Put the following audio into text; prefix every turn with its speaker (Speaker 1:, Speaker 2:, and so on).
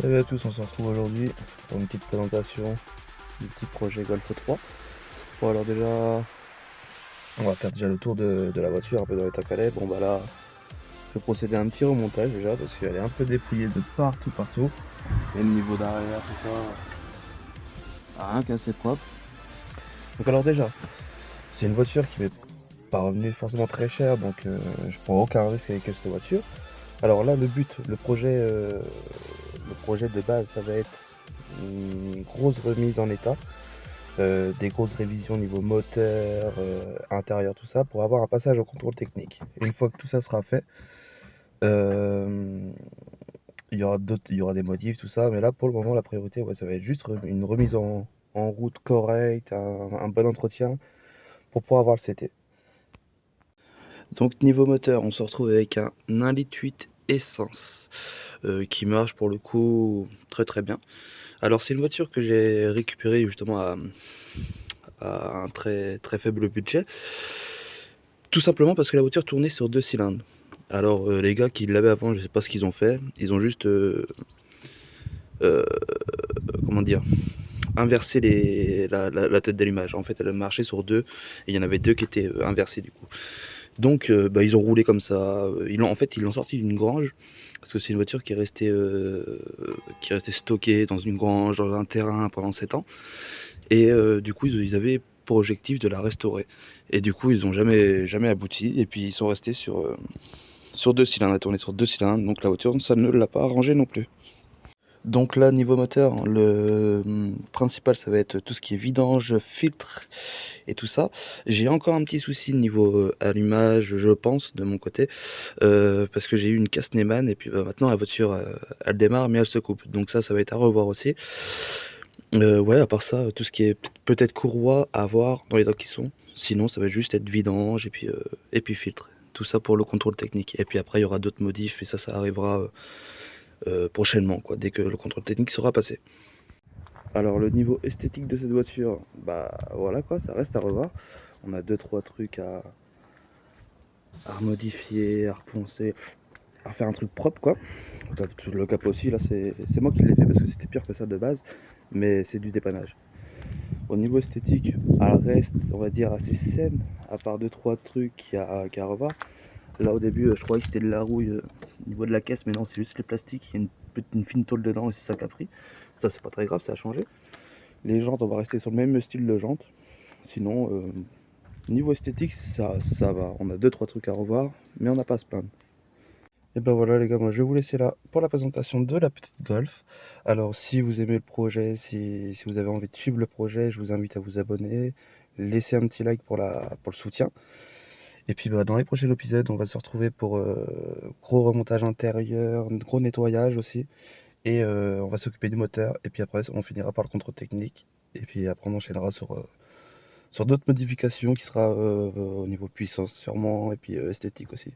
Speaker 1: Salut à tous, on se retrouve aujourd'hui pour une petite présentation du petit projet Golf 3. Bon alors déjà, on va faire déjà le tour de la voiture, un peu dans l'état qu'elle est. Bon bah là, je vais procéder à un petit remontage déjà parce qu'elle est un peu dépouillée de partout. Et le niveau d'arrière, tout ça, rien qu'assez propre. Donc alors déjà, c'est une voiture qui m'est pas revenue forcément très chère, donc je prends aucun risque avec cette voiture. Alors là, le projet de base, ça va être une grosse remise en état, des grosses révisions niveau moteur, intérieur, tout ça, pour avoir un passage au contrôle technique. Une fois que tout ça sera fait, euh, il y aura des modifs, tout ça, mais là, pour le moment, la priorité, ouais, ça va être juste une remise en route correcte, un bon entretien pour pouvoir avoir le CT. Donc niveau moteur, on se retrouve avec un 1,8 litre essence qui marche pour le coup très bien. Alors c'est une voiture que j'ai récupérée justement à un très faible budget, tout simplement parce que la voiture tournait sur 2 cylindres. Alors les gars qui l'avaient avant, je sais pas ce qu'ils ont fait, ils ont juste euh, comment dire, inversé la tête d'allumage. En fait, elle marchait sur deux et il y en avait deux qui étaient inversés du coup. Donc bah, ils ont roulé comme ça. Ils l'ont sorti d'une grange parce que c'est une voiture qui est restée stockée dans une grange, dans un terrain pendant 7 ans. Et du coup, ils avaient pour objectif de la restaurer. Et du coup, ils ont jamais abouti. Et puis ils sont restés sur 2 cylindres, à tourner sur 2 cylindres. Donc la voiture, ça ne l'a pas arrangé non plus. Donc là, niveau moteur, le principal, ça va être tout ce qui est vidange, filtre et tout ça. J'ai encore un petit souci niveau allumage, je pense, de mon côté, parce que j'ai eu une casse Neumann et puis bah, maintenant la voiture, elle démarre mais elle se coupe. Donc ça va être à revoir aussi. Ouais, à part ça, tout ce qui est peut-être courroie à voir dans les docks qui sont. Sinon, ça va juste être vidange et puis filtre. Tout ça pour le contrôle technique. Et puis après, il y aura d'autres modifs et ça arrivera prochainement, quoi, dès que le contrôle technique sera passé. Alors le niveau esthétique de cette voiture, bah voilà quoi, ça reste à revoir. On a deux trois trucs à modifier, à reponcer, à faire un truc propre quoi. Le capot aussi, là c'est moi qui l'ai fait parce que c'était pire que ça de base, mais c'est du dépannage. Au niveau esthétique, elle reste, on va dire, assez saine, à part deux trois trucs qu'il y a à revoir. Là au début, je croyais que c'était de la rouille au niveau de la caisse, mais non, c'est juste les plastiques, il y a une fine tôle dedans et c'est ça qui a pris. Ça c'est pas très grave, ça a changé. Les jantes, on va rester sur le même style de jantes. Sinon, niveau esthétique, ça va. On a deux trois trucs à revoir, mais on n'a pas à se plaindre. Et ben voilà les gars, moi je vais vous laisser là pour la présentation de la petite Golf. Alors si vous aimez le projet, si vous avez envie de suivre le projet, je vous invite à vous abonner, laisser un petit like pour le soutien. Et puis bah, dans les prochains épisodes, on va se retrouver pour gros remontage intérieur, gros nettoyage aussi. Et on va s'occuper du moteur. Et puis après, on finira par le contrôle technique. Et puis après, on enchaînera sur d'autres modifications qui sera au niveau puissance sûrement et puis esthétique aussi.